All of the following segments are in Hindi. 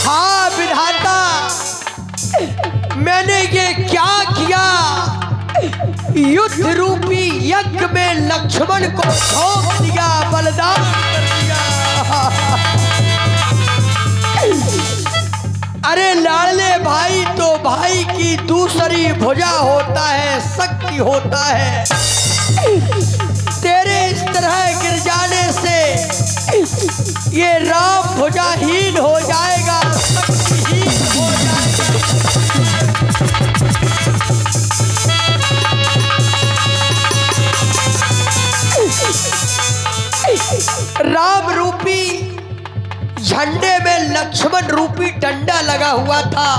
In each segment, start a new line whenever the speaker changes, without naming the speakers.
हाँ विधाता, मैंने ये क्या किया? युद्ध रूपी यज्ञ में लक्ष्मण को सौंप दिया, बलिदान कर दिया। अरे लाडले भाई तो भाई की दूसरी भुजा होता है, शक्ति होता है। तेरे इस तरह गिर जाने से ये राम भुजाहीन हो जाएगा, शक्तिहीन हो जाएगा। राम रूपी झंडे में लक्ष्मण रूपी डंडा लगा हुआ था।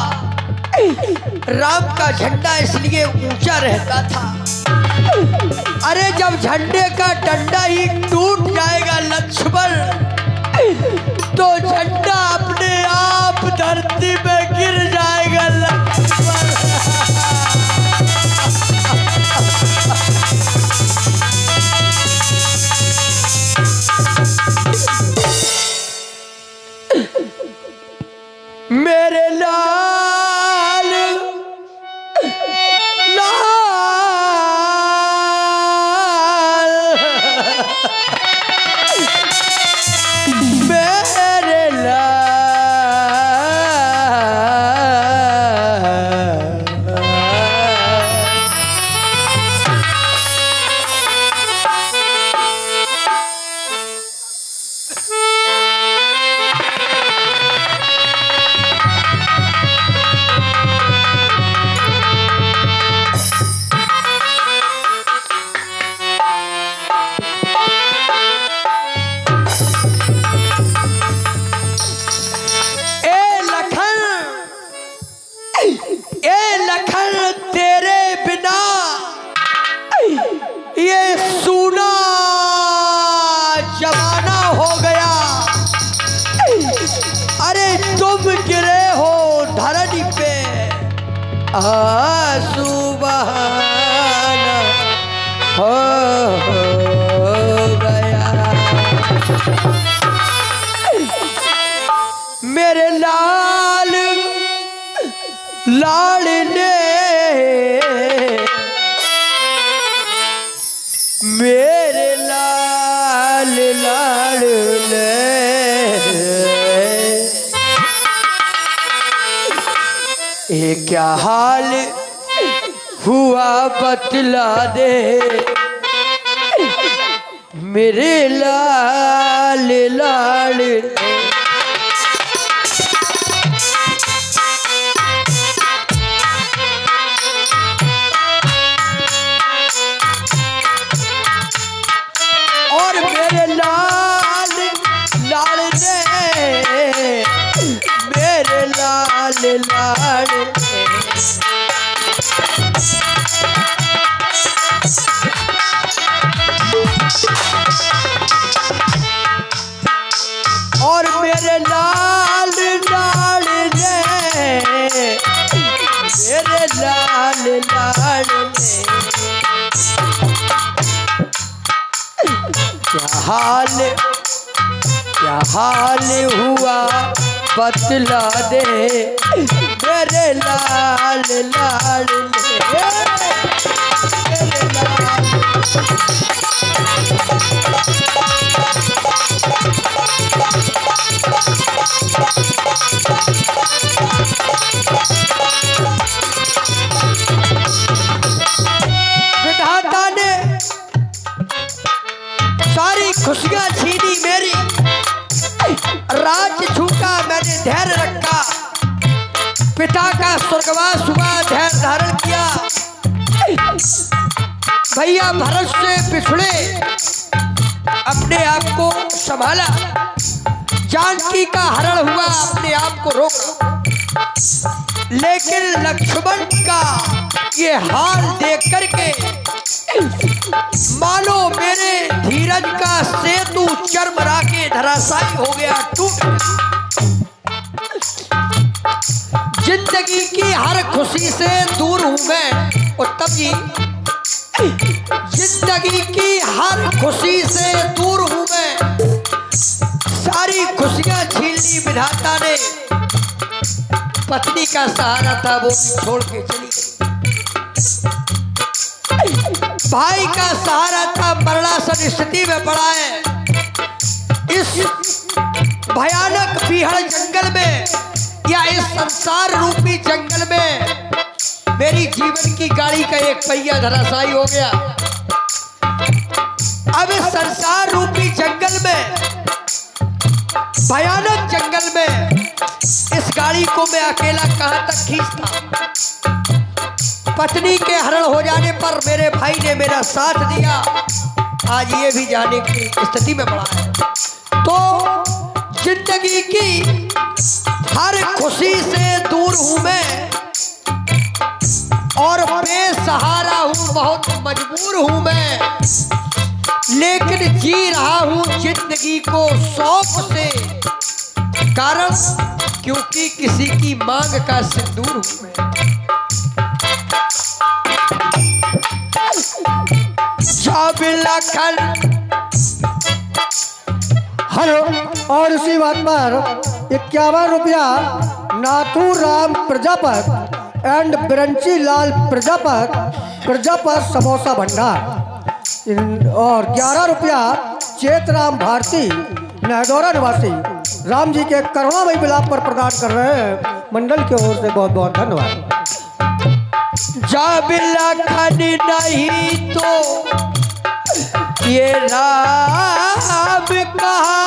राम का झंडा इसलिए ऊंचा रहता था। अरे जब झंडे का डंडा ही टूट जाएगा लक्ष्मण, तो झंडा अपने आप धरती में गिर जाएगा लक्ष्मण। मेरे लाल लाल मेरे सुबहाना हो गया। मेरे लाल लाल ने मेरे लाल लाल ने ये क्या हाल हुआ बतला दे, मेरे लाल लाल। और मेरे लाल लाल ने मेरे लाल लाल और मेरे लाल लाल ने मेरे लाल लाल ने क्या हाल हुआ बतला दे, मेरे लाल लाल ने मेरे लाल। विधाता ने सारी खुशियां छीनी मेरी, राज छूटा मैंने धैर्य रखा, पिता का स्वर्गवास हुआ धैर्य धारण किया। भैया भरत से पिछड़े अपने आप को संभाला, जानकी का हरण हुआ अपने आप को रोका। लेकिन लक्ष्मण का ये हाल देख करके मानो मेरे धीरज का सेतु चरमरा के धराशायी हो गया, टूट गया। जिंदगी की हर खुशी से दूर हूं मैं, और तब जी जिंदगी की हर खुशी से दूर हूं मैं, सारी खुशियां छीन ली विधाता ने पत्नी का सहारा था वो भी छोड़ के चली गई। भाई का सहारा था, मरणासन स्थिति में पड़ा है। इस भयानक बीहड़ जंगल में या इस संसार रूपी जंगल में मेरी जीवन की गाड़ी का एक पहिया धराशायी हो गया। अब इस संसार रूपी जंगल में, भयानक जंगल में इस गाड़ी को मैं अकेला कहां तक खींचता। पत्नी के हरण हो जाने पर मेरे भाई ने मेरा साथ दिया, आज ये भी जाने की स्थिति में पड़ा है। तो जिंदगी की हर खुशी से दूर हूं मैं और बेसहारा हूं, बहुत मजबूर हूं मैं, लेकिन जी रहा हूं जिंदगी को शौक से। कारण क्योंकि किसी की मांग का सिंदूर हूं मैं। जब लखन
हेलो। और इसी बात पर 51 रुपया नाथूराम प्रजापत एंड बिरंची लाल प्रजापत समोसा भंडार और 11 रुपया चेतराम भारती नहदौरा निवासी राम जी के करुणामयी विलाप पर प्रदान कर रहे हैं। मंडल की ओर से बहुत बहुत धन्यवाद।
जब लखन नहीं तो ये राम कहा,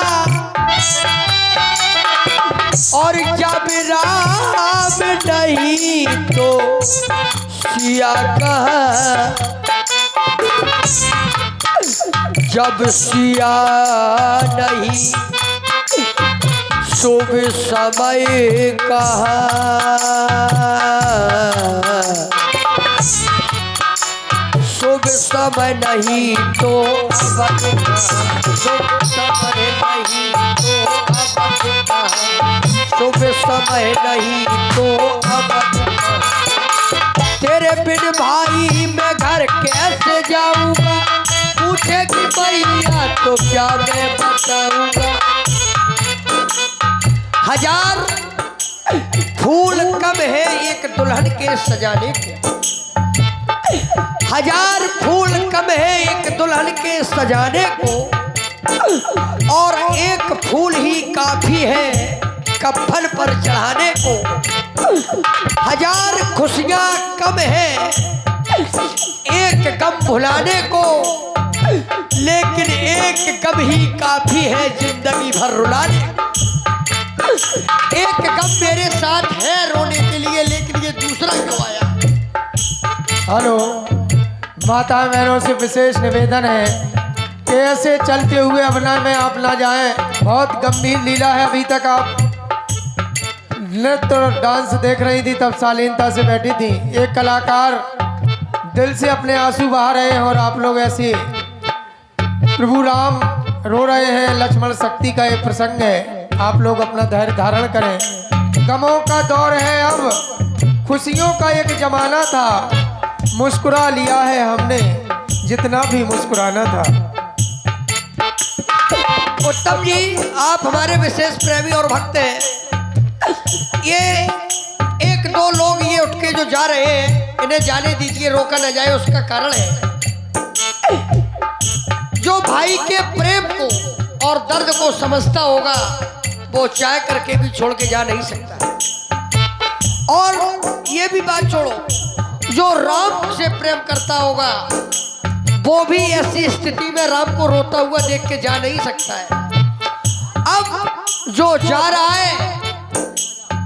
और जब राम नहीं तो सिया कहा, जब सिया नहीं शुभ समय कहा, शुभ समय नहीं तो अवध कहा, शुभ समय नहीं तो अवध कहा, शुभ समय नहीं तो अवध कहा। तेरे बिन भाई मैं घर कैसे जाऊंगा, पूछे कि भैया तो क्या मैं बताऊंगा। हजार फूल कम है एक दुल्हन के सजाने को, हजार फूल कम है एक दुल्हन के सजाने को, और एक फूल ही काफी है कफन पर चढ़ाने को। हजार खुशियां कम है एक गम भुलाने को, लेकिन एक गम ही काफी है जिंदगी भर रुलाने को। एक गम मेरे साथ है रोने के लिए, लेकिन ये दूसरा क्यों आया।
हेलो, माता बहनों से विशेष निवेदन है कि ऐसे चलते हुए अपना में आप ना जाएं। बहुत गंभीर लीला है। अभी तक आप नृत्य और डांस देख रही थी, तब शालीनता से बैठी थी। एक कलाकार दिल से अपने आंसू बहा रहे हैं और आप लोग ऐसे प्रभु राम रो रहे हैं। लक्ष्मण शक्ति का एक प्रसंग है, आप लोग अपना धैर्य धारण करें। गमों का दौर है, अब खुशियों का एक जमाना था। मुस्कुरा लिया है हमने जितना भी मुस्कुराना था।
उत्तम जी, आप हमारे विशेष प्रेमी और भक्त हैं। ये एक दो लोग ये उठ के जो जा रहे हैं, इन्हें जाने दीजिए, रोका न जाए। उसका कारण है जो भाई के प्रेम को और दर्द को समझता होगा वो चाय करके भी छोड़ के जा नहीं सकता। और ये भी बात छोड़ो, जो राम से प्रेम करता होगा वो भी ऐसी स्थिति में राम को रोता हुआ देख के जा नहीं सकता है। अब जो जा रहा है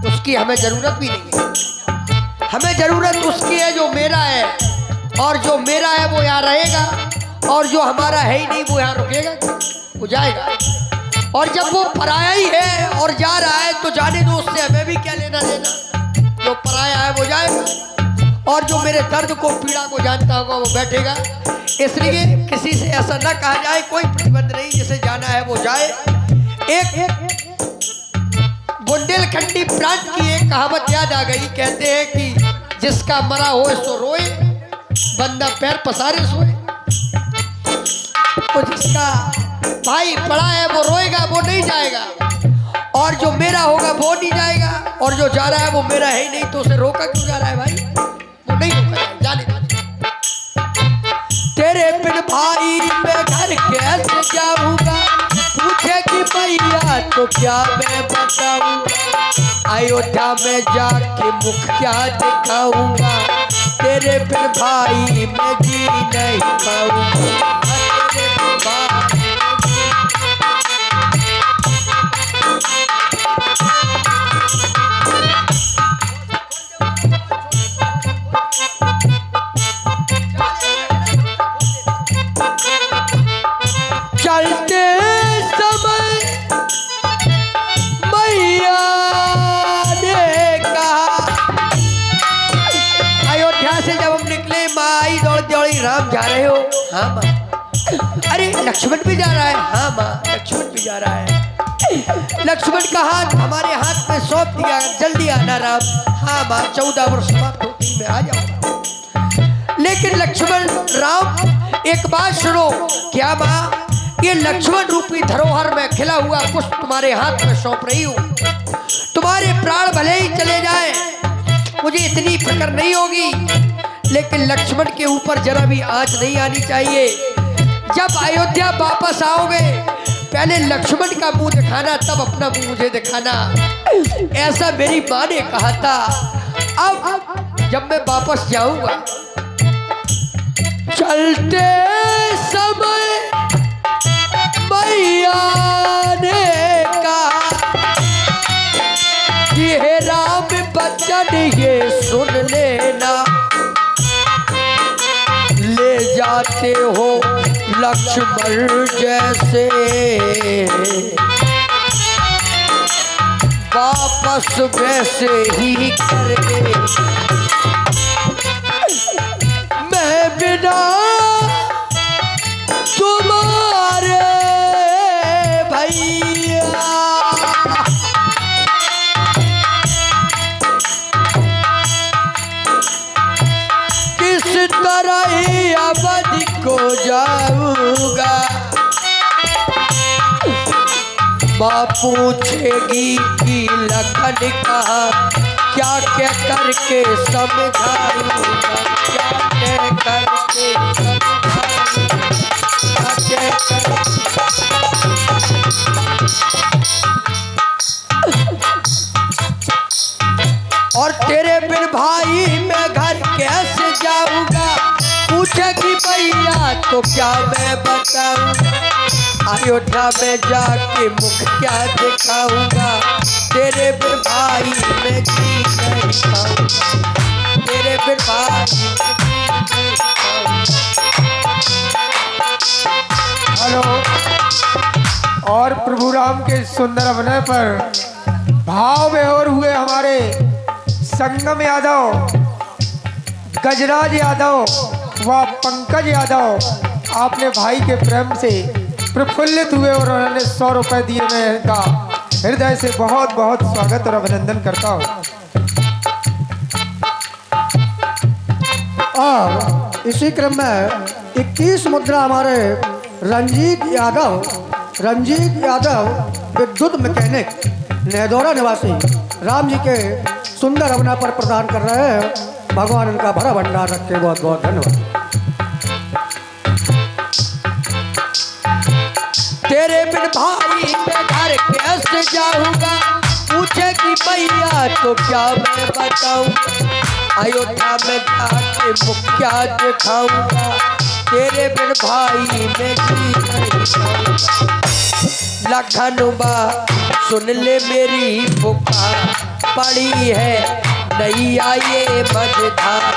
उसकी हमें जरूरत भी नहीं है। हमें जरूरत उसकी है जो मेरा है, और जो मेरा है वो यहाँ रहेगा, और जो हमारा है ही नहीं वो यहाँ रुकेगा, वो जाएगा। और जब वो पराया ही है और जा रहा है तो जाने दो, उससे हमें भी क्या लेना देना। जो पराया है वो जाएगा, और जो मेरे दर्द को पीड़ा को जानता होगा वो बैठेगा। इसलिए किसी से ऐसा ना कहा जाए, कोई प्रतिबंध नहीं, जिसे जाना है वो जाए। एक बुंदेलखंडी प्रांत की एक कहावत याद आ गई। कहते हैं कि जिसका मरा हो सो रोए, बंदा पैर पसारे सोए। तो जिसका भाई पड़ा है वो रोएगा, वो नहीं जाएगा, और जो मेरा होगा वो नहीं जाएगा, और जो जा रहा है वो मेरा है ही नहीं, तो उसे रोका क्यों जा रहा है भाई? वो नहीं रोका जाए, जाने दो। तेरे बिन भाई मैं घर कैसे जाऊंगा, पूछेगी मैया तो क्या मैं बताऊंगा, अयोध्या में जाके मुख क्या दिखाऊंगा, तेरे बिन भाई मैं जी नहीं पाऊंगा, तेरे बिन भाई चलते समय मैया ने कहा, अयोध्या से जब हम निकले माँ आई दौड़ दौड़ी, राम जा रहे हो? हाँ माँ। अरे लक्ष्मण भी जा रहा है? हाँ माँ लक्ष्मण भी जा रहा है। लक्ष्मण का हाथ हमारे हाथ में सौंप दिया, जल्दी आना राम। हाँ माँ 14 वर्ष समाप्त होती मैं आ जाऊंगा। लेकिन लक्ष्मण राम एक बात सुनो, क्या माँ ये लक्ष्मण रूपी धरोहर में खिला हुआ पुष्प तुम्हारे हाथ में सौंप रही हूँ, तुम्हारे प्राण भले ही चले जाए मुझे इतनी फिक्र नहीं होगी, लेकिन लक्ष्मण के ऊपर जरा भी आंच नहीं आनी चाहिए। जब अयोध्या वापस आओगे पहले लक्ष्मण का मुंह दिखाना, तब अपना मुंह मुझे दिखाना, ऐसा मेरी माँ ने कहा था। अब जब मैं वापस जाऊंगा, चलते समय मैया ने कहा कि हे राम बच्चन ये सुन लेना, ले जाते हो लक्ष्मण जैसे, वापस वैसे ही करके मैं बिना तुम्हारे भैया किस तरह ही अवधि को जाऊंगा। माँ पूछेगी कि लखन कहा, क्या क्या करके समझाऊंगा, क्या क्या करके समझाऊंगा, क्या क्या और तेरे बिन भाई मैं घर कैसे जाऊंगा, पूछेगी भैया तो क्या मैं बताऊंगा, अयोध्या में जाके मुख क्या दिखाऊंगा, तेरे बिन भाई मैं जी नहीं पाऊंगा, तेरे बिन भाई मैं जी नहीं पाऊंगा।
हेलो। और प्रभु राम के सुंदर अभिनय पर भाव विभोर हुए हमारे संगम यादव, गजराज यादव व पंकज यादव, आपने भाई के प्रेम से प्रफुल्लित हुए और उन्होंने 100 रुपए दिए। मैं इनका हृदय से बहुत बहुत स्वागत और अभिनंदन करता हूँ।
और इसी क्रम में 21 मुद्रा हमारे रंजीत यादव विद्युत मैकेनिक नेदौरा निवासी राम जी के सुंदर अभिनय पर प्रदान कर रहे हैं। भगवान इनका भरा भंडार रखे, बहुत बहुत धन्यवाद।
तेरे बिन भाई मैं घर कैसे जाऊंगा, पूछेगी भैया तो क्या मैं बताऊं, अयोध्या में जाके मुख क्या दिखाऊंगा, तेरे बिन भाई मैं जी नहीं पाऊंगा। लखनवा सुन ले मेरी पुकार, पड़ी है नैया ये मझधार,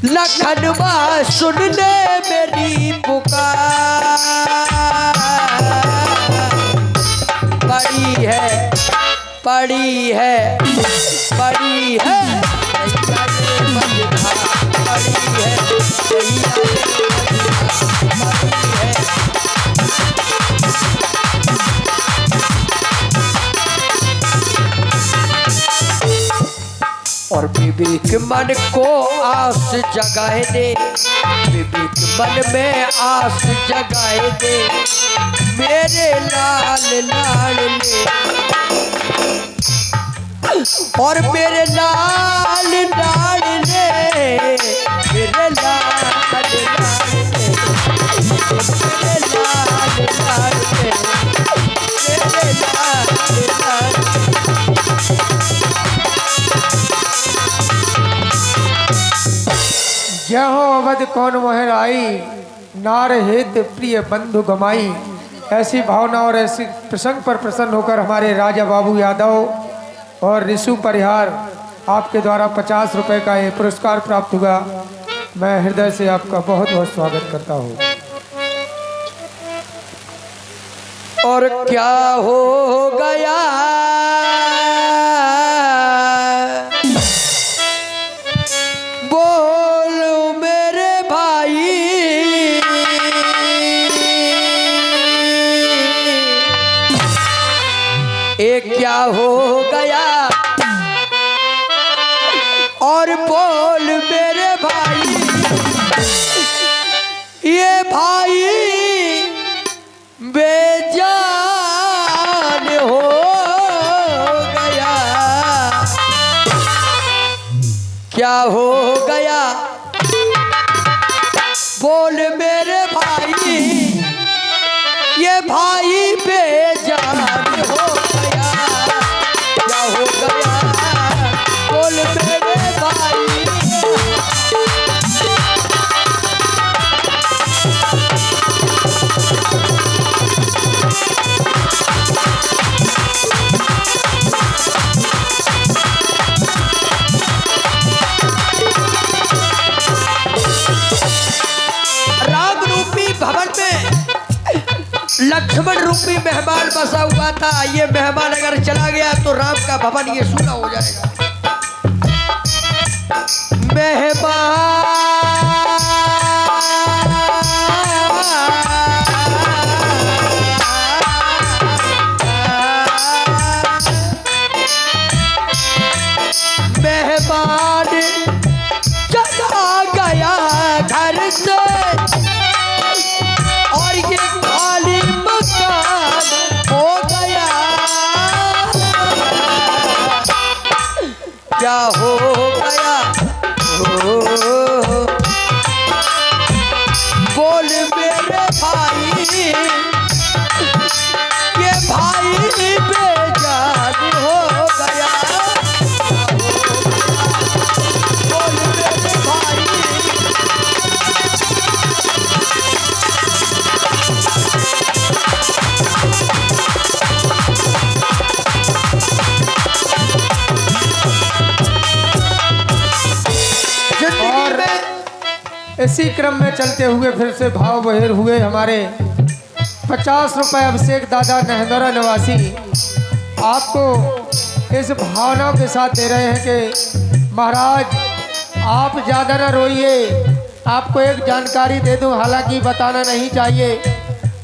लखनवा सुन ले मेरी पुकार, पड़ी है पड़ी है पड़ी है नैया ये मझधार, पड़ी है नैया ये मझधार, पड़ी है। और विवेक मन को आस जगाए दे, विवेक मन में आस जगाए दे, मेरे लाल लाल ले और मेरे लाल लाडले, मेरे लाल लाडले, मेरे लाल लाडले, मेरे लाल लाडले।
जय हो अवध कौन मोहर आई, नार हित प्रिय बंधु गमाई। ऐसी भावना और ऐसी प्रसंग पर प्रसन्न होकर हमारे राजा बाबू यादव और ऋषु परिहार आपके द्वारा 50 रुपए का ये पुरस्कार प्राप्त हुआ। मैं हृदय से आपका बहुत बहुत स्वागत करता हूँ।
और क्या हो गया बोलो मेरे भाई, एक क्या हो गया और बोल मेरे भाई, ये भाई बेजान हो गया। क्या हो गया बोल मेरे भाई, ये भाई बेजान हो गया। क्या हो गया बोल मेरे भाई। राम रूपी भवन में लक्ष्मण रूपी मेहमान बसा हुआ था। ये मेहमान अगर चला गया तो राम का भवन ये सूना हो जाएगा। मेहमान चला गया घर से और ये खाली मकान हो गया। क्या हो गया बोल मेरे भाई, ये भाई बेजान हो गया। बोल मेरे भाई।
और इसी क्रम में चलते हुए फिर से भाव बहिर हुए हमारे 50 रुपए अभिषेक दादा नहदरा निवासी आपको इस भावनाओं के साथ दे रहे हैं कि महाराज आप ज़्यादा न रोइए। आपको एक जानकारी दे दूं, हालांकि बताना नहीं चाहिए।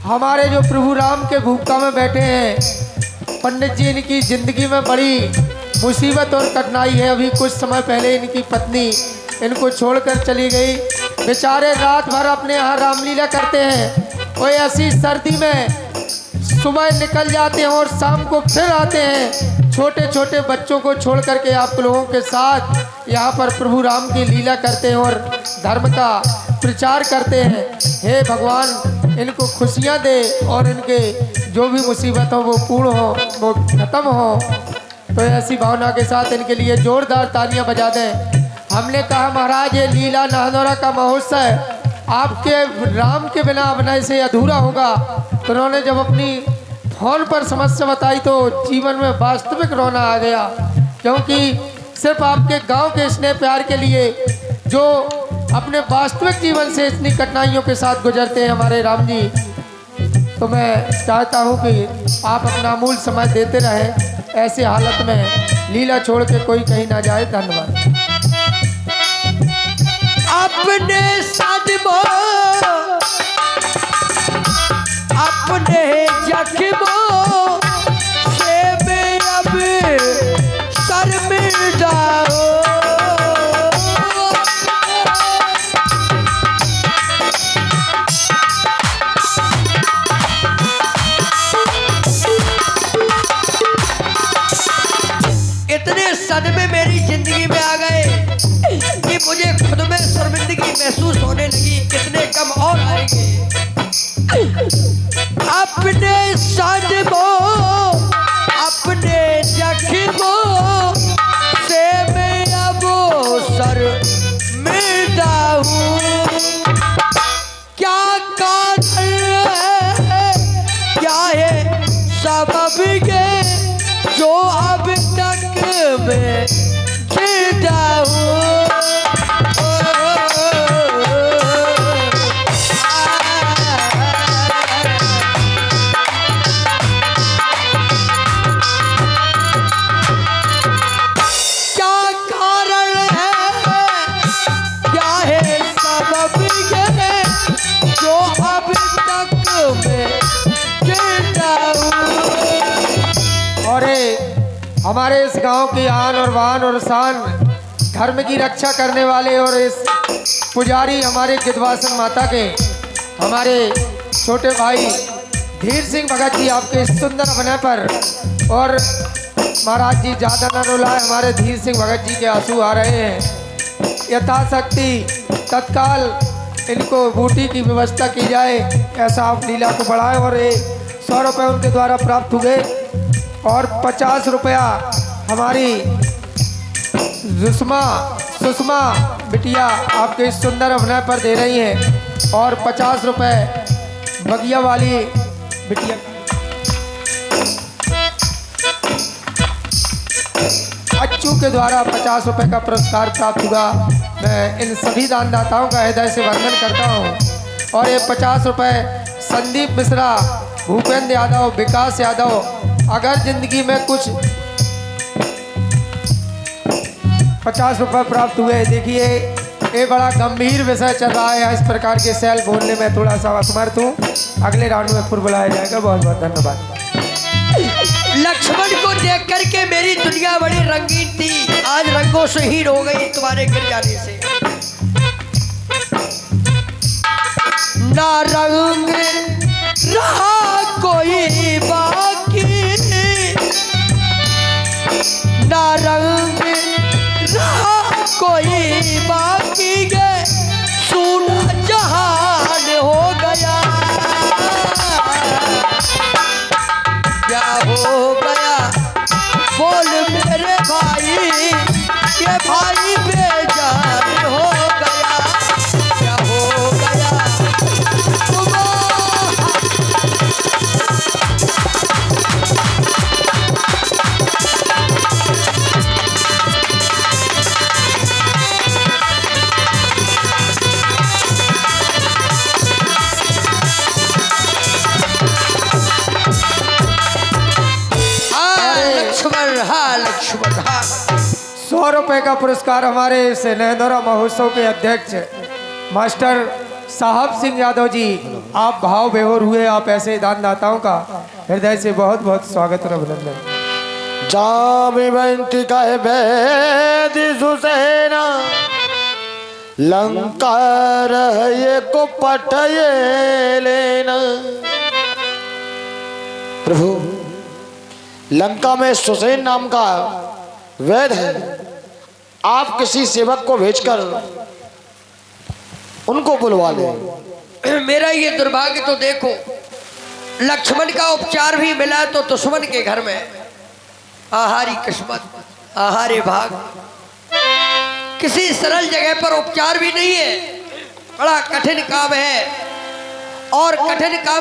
हमारे जो प्रभु राम के भूमिका में बैठे हैं पंडित जी, इनकी ज़िंदगी में बड़ी मुसीबत और कठिनाई है। अभी कुछ समय पहले इनकी पत्नी इनको छोड़कर चली गई। बेचारे रात भर अपने यहाँ रामलीला करते हैं। वो ऐसी सर्दी में सुबह निकल जाते हैं और शाम को फिर आते हैं। छोटे छोटे बच्चों को छोड़ करके आप लोगों के साथ यहाँ पर प्रभु राम की लीला करते हैं और धर्म का प्रचार करते हैं। हे भगवान इनको खुशियाँ दे और इनके जो भी मुसीबत हो वो पूर्ण हो, वो खत्म हो। तो ऐसी भावना के साथ इनके लिए जोरदार तालियां बजा दें। हमने कहा महाराज ये लीला नाहनौरा का महोत्सव आपके राम के बिना बनाए से अधूरा होगा। तो उन्होंने जब अपनी फोन पर समस्या बताई तो जीवन में वास्तविक रोना आ गया, क्योंकि सिर्फ आपके गांव के स्नेह प्यार के लिए जो अपने वास्तविक जीवन से इतनी कठिनाइयों के साथ गुजरते हैं हमारे राम जी। तो मैं चाहता हूं कि आप अपना अमूल समय देते रहें। ऐसे हालत में लीला छोड़ के कोई कहीं ना जाए। धन्यवाद।
अपने सदमों अपने जख्मों से मैं अब शर्मिंदा हो। जिंदगी में आ गए कि मुझे खुद में शर्मिंदगी महसूस होने लगी। कितने कम और आएंगे। अपने सदमों अपने जख्मों से मैं अब शर्मिंदा हूँ। क्या कारण है, क्या है सबब ये जो अब तक मैं जिंदा हूँ। क्या कारण है, क्या है सबब ये जो अब तक मैं जिंदा हूँ।
और हमारे इस गांव की आन और बान और शान, धर्म की रक्षा करने वाले और इस पुजारी हमारे गिद्धवासन माता के हमारे छोटे भाई धीर सिंह भगत जी, आपके इस सुंदर अभिनय पर और महाराज जी ज़्यादा न रुलाए, हमारे धीर सिंह भगत जी के आंसू आ रहे हैं। यथाशक्ति तत्काल इनको बूटी की व्यवस्था की जाए, ऐसा आप लीला को बढ़ाएं। और ये 100 रुपये उनके द्वारा प्राप्त हुए और 50 रुपया हमारी सुषमा बिटिया आपके इस सुंदर अभिनय पर दे रही हैं और 50 रुपये बगिया वाली बिटिया अच्छू के द्वारा 50 रुपये का पुरस्कार प्राप्त हुआ। मैं इन सभी दानदाताओं का हृदय से वंदन करता हूं। और ये 50 रुपये संदीप मिश्रा, भूपेंद्र यादव, विकास यादव, अगर जिंदगी में कुछ 50 रुपये प्राप्त हुए। देखिए ये बड़ा गंभीर विषय चल रहा है, इस प्रकार के सैल बोलने में थोड़ा सा असमर्थ हूँ। अगले राउंड में फिर बुलाया जाएगा। बहुत बहुत धन्यवाद।
लक्ष्मण को देख करके मेरी दुनिया बड़ी रंगीन थी, आज रंगों से हीन हो गई तुम्हारे गिर जाने से। ना रंग रहा कोई बाकी, ना रंग रहा कोई बाकी, ये सूना जहान हो गया। क्या हो गया बोल मेरे भाई, ये भाई बेजान हो गया। क्या हो गया लक्ष्मण।
100 रुपये का पुरस्कार हमारे स्नेहधरा महोत्सव के अध्यक्ष मास्टर साहब सिंह यादव जी, आप भाव विभोर हुए। आप ऐसे दानदाताओं का हृदय से बहुत बहुत स्वागत और अभिनंदन।
जामिवंती कहे बैदी सुसेना, लंका रहे को पटये लेना। प्रभु, लंका में सुसेन नाम का वैद है, आप किसी सेवक को भेजकर उनको बुलवा ले।
मेरा ये दुर्भाग्य तो देखो, लक्ष्मण का उपचार भी मिला तो दुश्मन के घर में। आहारी किस्मत, आहारे भाग। किसी सरल जगह पर उपचार भी नहीं है, बड़ा कठिन काम है। और कठिन काम